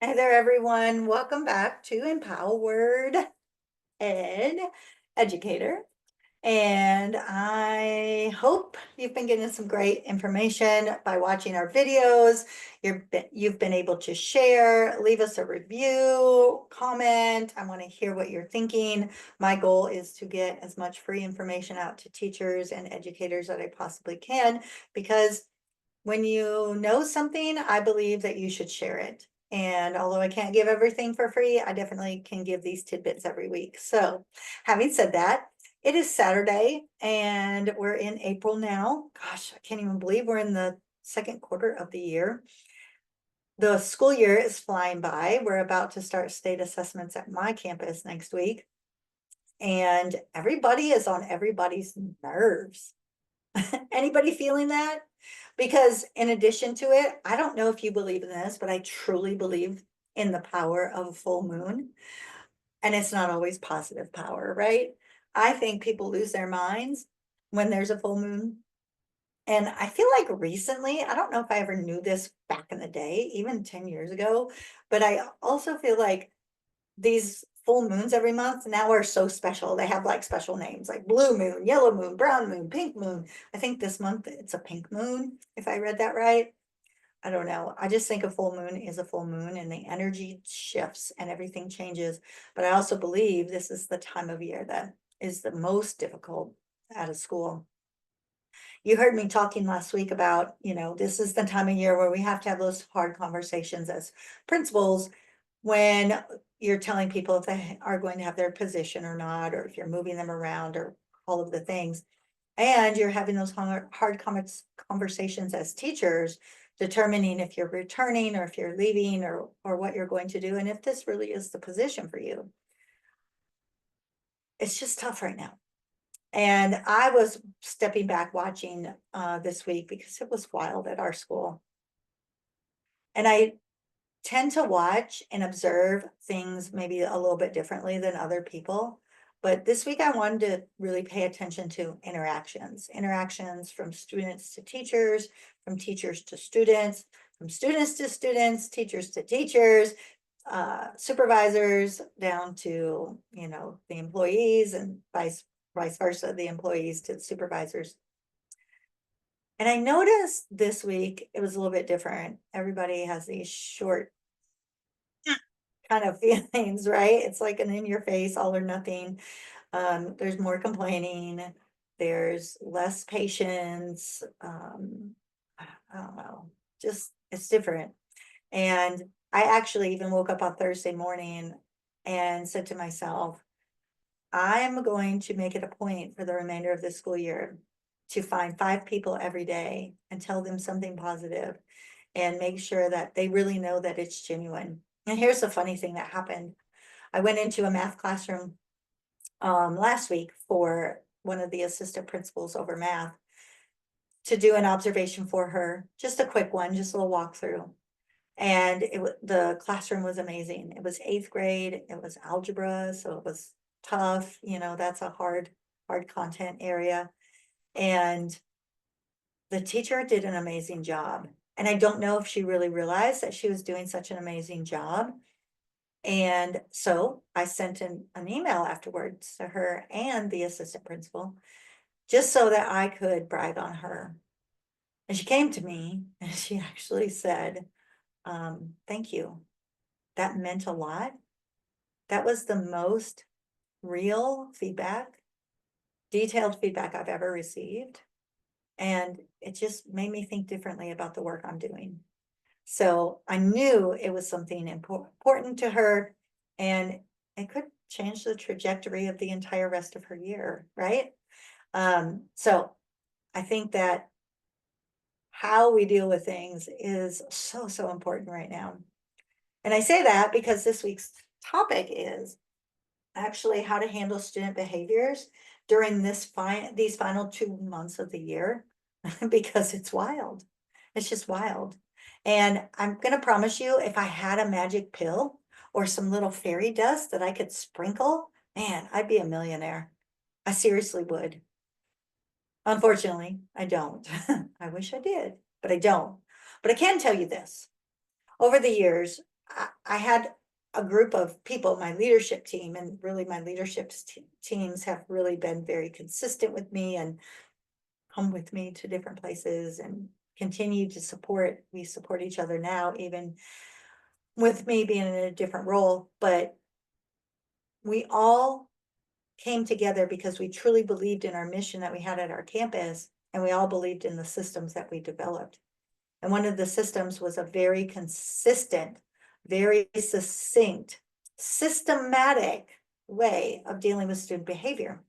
Hey there, everyone. Welcome back to Empowered Ed Educator. And I hope you've been getting some great information by watching our videos. You've been able to share, leave us a review, comment. I want to hear what you're thinking. My goal is to get as much free information out to teachers and educators that I possibly can, because when you know something, I believe that you should share it. And although I can't give everything for free, I definitely can give these tidbits every week. So, having said that, it is Saturday and we're in April now. Gosh, I can't even believe we're in the second quarter of the year. The school year is flying by. We're about to start state assessments at my campus next week, and everybody is on everybody's nerves. Anybody feeling that? Because in addition to it, I don't know if you believe in this, but I truly believe in the power of a full moon. And it's not always positive power, right? I think people lose their minds when there's a full moon. And I feel like recently, I don't know if I ever knew this back in the day, even 10 years ago, but I also feel like these full moons every month now are so special. They have like special names like blue moon, yellow moon, brown moon, pink moon. I think this month it's a pink moon, if I read that right. I don't know. I just think a full moon is a full moon and the energy shifts and everything changes. But I also believe this is the time of year that is the most difficult out of school. You heard me talking last week about, this is the time of year where we have to have those hard conversations as principals when you're telling people if they are going to have their position or not, or if you're moving them around or all of the things. And you're having those hard conversations as teachers, determining if you're returning or if you're leaving or what you're going to do, and if this really is the position for you. It's just tough right now. And I was stepping back watching this week because it was wild at our school. And I tend to watch and observe things maybe a little bit differently than other people. But this week I wanted to really pay attention to interactions from students to teachers, from teachers to students, from students to students, teachers to teachers, supervisors down to, the employees, and vice versa, the employees to the supervisors. And I noticed this week it was a little bit different. Everybody has these short kind of feelings, right? It's like an in your face, all or nothing. There's more complaining, there's less patience. I don't know, just it's different. And I actually even woke up on Thursday morning and said to myself, I'm going to make it a point for the remainder of this school year to find 5 people every day and tell them something positive and make sure that they really know that it's genuine. And here's the funny thing that happened. I went into a math classroom last week for one of the assistant principals over math to do an observation for her, just a quick one, just a little walkthrough. And the classroom was amazing. It was 8th grade, it was algebra, so it was tough, that's a hard content area. And the teacher did an amazing job. And I don't know if she really realized that she was doing such an amazing job. And so I sent an email afterwards to her and the assistant principal, just so that I could brag on her. And she came to me and she actually said, thank you. That meant a lot. That was the most real feedback, detailed feedback I've ever received. And it just made me think differently about the work I'm doing. So I knew it was something important to her, and it could change the trajectory of the entire rest of her year, right? So I think that how we deal with things is so, so important right now. And I say that because this week's topic is actually how to handle student behaviors during these final 2 months of the year, because it's wild. It's just wild. And I'm gonna promise you, if I had a magic pill or some little fairy dust that I could sprinkle, man, I'd be a millionaire. I seriously would. Unfortunately, I don't. I wish I did, but I don't. But I can tell you this. Over the years, I had a group of people, my leadership team, and really my leadership teams have really been very consistent with me and come with me to different places and continue to support. We support each other now, even with me being in a different role, but we all came together because we truly believed in our mission that we had at our campus, and we all believed in the systems that we developed. And one of the systems was a very consistent, very succinct, systematic way of dealing with student behavior.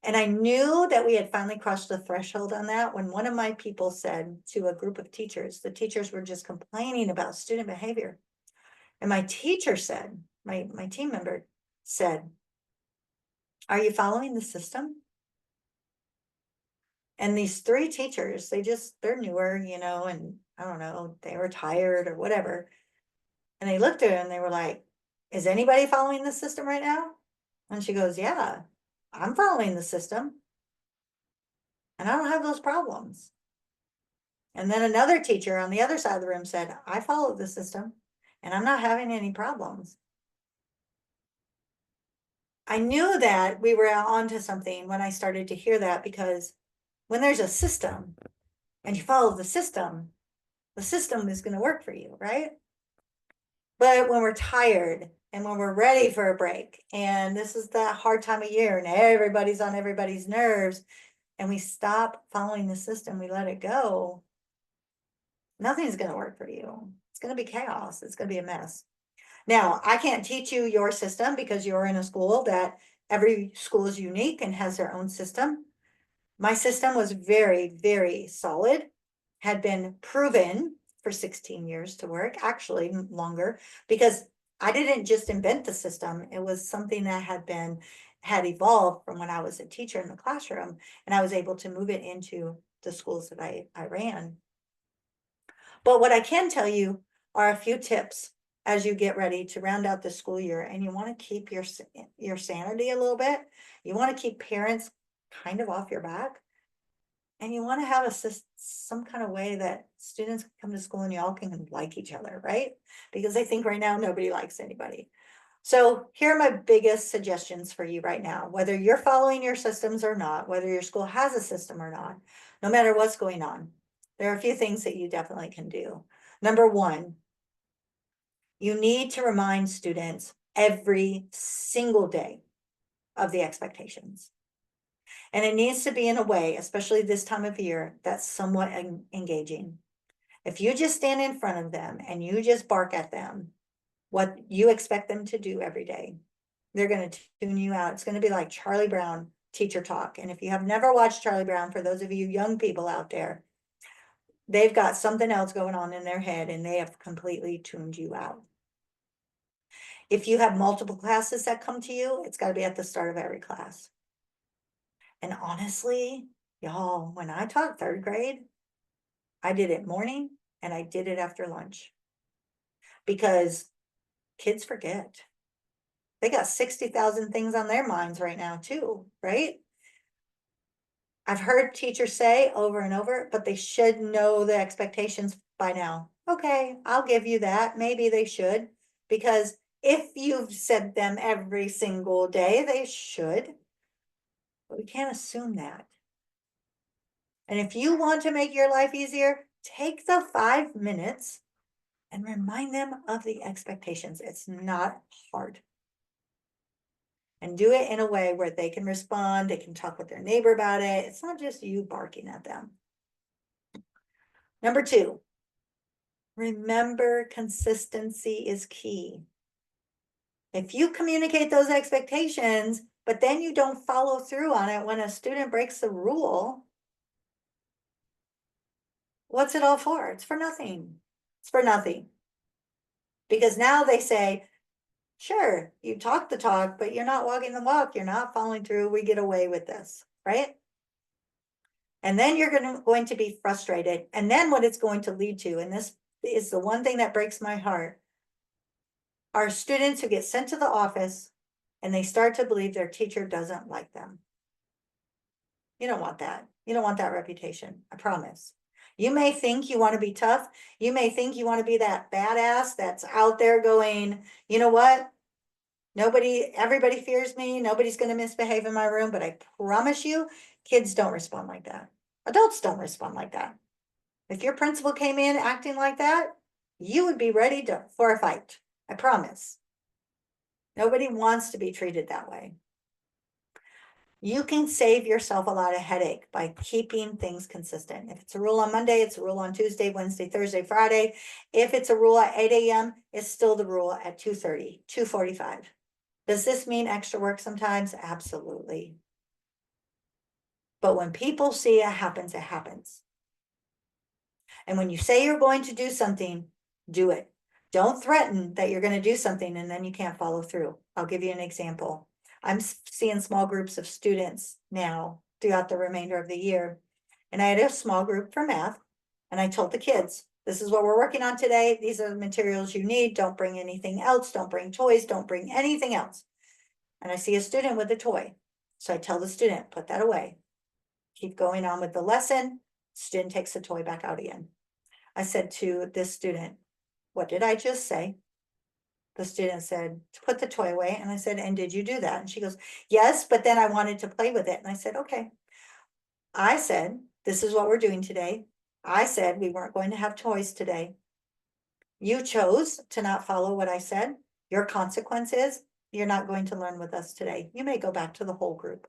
And I knew that we had finally crossed the threshold on that when one of my people said to a group of teachers, the teachers were just complaining about student behavior. And my teacher said, my team member said, "Are you following the system?" And these three teachers, they're newer, and I don't know, they were tired or whatever. And they looked at her and they were like, "Is anybody following the system right now?" And she goes, "Yeah, I'm following the system. And I don't have those problems." And then another teacher on the other side of the room said, "I follow the system and I'm not having any problems." I knew that we were onto something when I started to hear that, because when there's a system and you follow the system is going to work for you, right? But when we're tired and when we're ready for a break, and this is that hard time of year and everybody's on everybody's nerves, and we stop following the system, we let it go, nothing's going to work for you. It's going to be chaos. It's going to be a mess. Now, I can't teach you your system because you're in a school that every school is unique and has their own system. My system was very, very solid, had been proven for 16 years to work, actually longer, because I didn't just invent the system. It was something that had evolved from when I was a teacher in the classroom, and I was able to move it into the schools that I ran. But what I can tell you are a few tips as you get ready to round out the school year, and you want to keep your sanity a little bit. You want to keep parents kind of off your back, and you want to have some kind of way that students can come to school and y'all can like each other, right? Because I think right now nobody likes anybody. So here are my biggest suggestions for you right now, whether you're following your systems or not, whether your school has a system or not, no matter what's going on, there are a few things that you definitely can do. Number one, you need to remind students every single day of the expectations. And it needs to be in a way, especially this time of year, that's somewhat engaging. If you just stand in front of them and you just bark at them what you expect them to do every day, they're going to tune you out. It's going to be like Charlie Brown teacher talk. And if you have never watched Charlie Brown, for those of you young people out there, they've got something else going on in their head and they have completely tuned you out. If you have multiple classes that come to you, it's got to be at the start of every class. And honestly, y'all, when I taught third grade, I did it morning and I did it after lunch, because kids forget. They got 60,000 things on their minds right now too, right? I've heard teachers say over and over, but they should know the expectations by now. Okay, I'll give you that. Maybe they should, because if you've said them every single day, they should. But we can't assume that. And if you want to make your life easier, take the 5 minutes and remind them of the expectations. It's not hard. And do it in a way where they can respond, they can talk with their neighbor about it. It's not just you barking at them. Number 2, remember consistency is key. If you communicate those expectations, but then you don't follow through on it when a student breaks the rule, what's it all for? It's for nothing. It's for nothing. Because now they say, sure, you talk the talk, but you're not walking the walk. You're not following through. We get away with this, right? And then you're going to be frustrated. And then what it's going to lead to, and this is the one thing that breaks my heart, are students who get sent to the office and they start to believe their teacher doesn't like them. You don't want that. You don't want that reputation, I promise. You may think you want to be tough. You may think you want to be that badass that's out there going, you know what? Everybody fears me. Nobody's going to misbehave in my room, but I promise you, kids don't respond like that. Adults don't respond like that. If your principal came in acting like that, you would be ready for a fight. I promise. Nobody wants to be treated that way. You can save yourself a lot of headache by keeping things consistent. If it's a rule on Monday, it's a rule on Tuesday, Wednesday, Thursday, Friday. If it's a rule at 8 a.m., it's still the rule at 2:30, 2:45. Does this mean extra work sometimes? Absolutely. But when people see it happens, it happens. And when you say you're going to do something, do it. Don't threaten that you're going to do something and then you can't follow through. I'll give you an example. I'm seeing small groups of students now throughout the remainder of the year. And I had a small group for math. And I told the kids, this is what we're working on today. These are the materials you need. Don't bring anything else. Don't bring toys. Don't bring anything else. And I see a student with a toy. So I tell the student, put that away. Keep going on with the lesson. Student takes the toy back out again. I said to this student, what did I just say? The student said, to put the toy away. And I said, and did you do that? And she goes, yes, but then I wanted to play with it. And I said, okay. I said, this is what we're doing today. I said we weren't going to have toys today. You chose to not follow what I said. Your consequence is you're not going to learn with us today. You may go back to the whole group.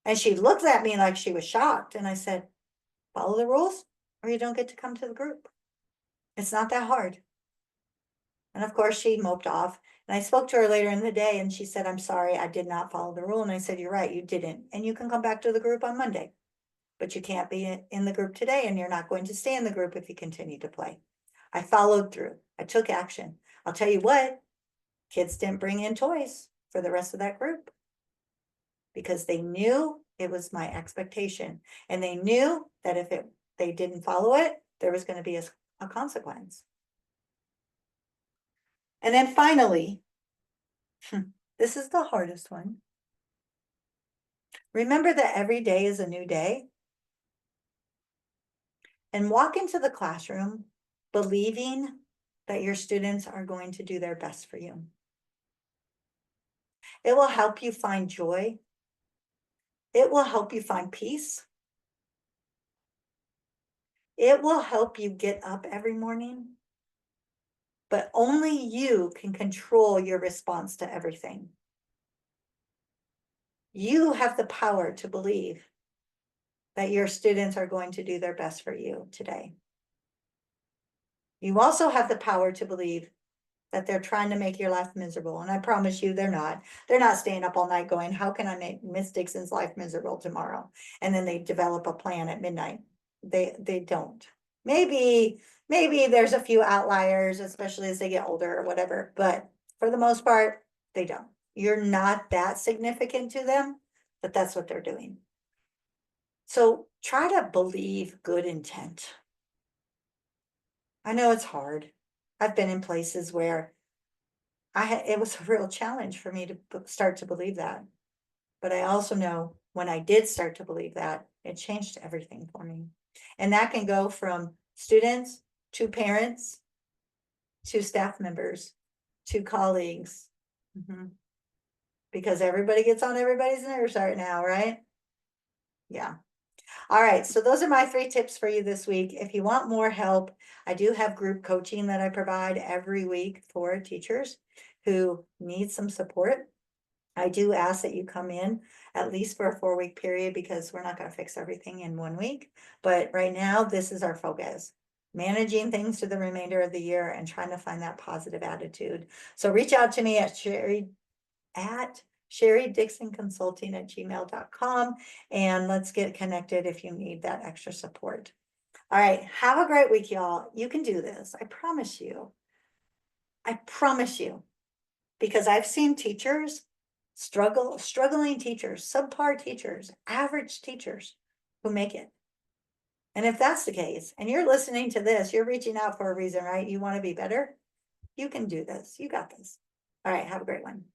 And she looked at me like she was shocked. And I said, follow the rules or you don't get to come to the group. It's not that hard. And of course she moped off. And I spoke to her later in the day and she said, I'm sorry, I did not follow the rule. And I said, you're right, you didn't. And you can come back to the group on Monday. But you can't be in the group today and you're not going to stay in the group if you continue to play. I followed through. I took action. I'll tell you what, kids didn't bring in toys for the rest of that group because they knew it was my expectation. And they knew that if they didn't follow it, there was going to be a consequence. And then finally, this is the hardest one. Remember that every day is a new day. And walk into the classroom believing that your students are going to do their best for you. It will help you find joy. It will help you find peace. It will help you get up every morning. But only you can control your response to everything. You have the power to believe that your students are going to do their best for you today. You also have the power to believe that they're trying to make your life miserable. And I promise you, they're not. They're not staying up all night going, how can I make Miss Dixon's life miserable tomorrow? And then they develop a plan at midnight. They don't. Maybe there's a few outliers, especially as they get older or whatever. But for the most part, they don't. You're not that significant to them, but that's what they're doing. So try to believe good intent. I know it's hard. I've been in places where it was a real challenge for me to start to believe that. But I also know when I did start to believe that, it changed everything for me. And that can go from students to parents, to staff members, to colleagues. Because everybody gets on everybody's nerves right now, right? Yeah. All right, so those are my 3 tips for you this week. If you want more help, I do have group coaching that I provide every week for teachers who need some support. I do ask that you come in at least for a 4-week period because we're not going to fix everything in 1 week. But right now, this is our focus. Managing things through the remainder of the year and trying to find that positive attitude. So reach out to me at SherryDixonConsulting@gmail.com and let's get connected if you need that extra support. All right, have a great week, y'all. You can do this. I promise you. I promise you. Because I've seen teachers struggling teachers, subpar teachers, average teachers who make it. And if that's the case, and you're listening to this, you're reaching out for a reason, right? You want to be better? You can do this. You got this. All right, have a great one.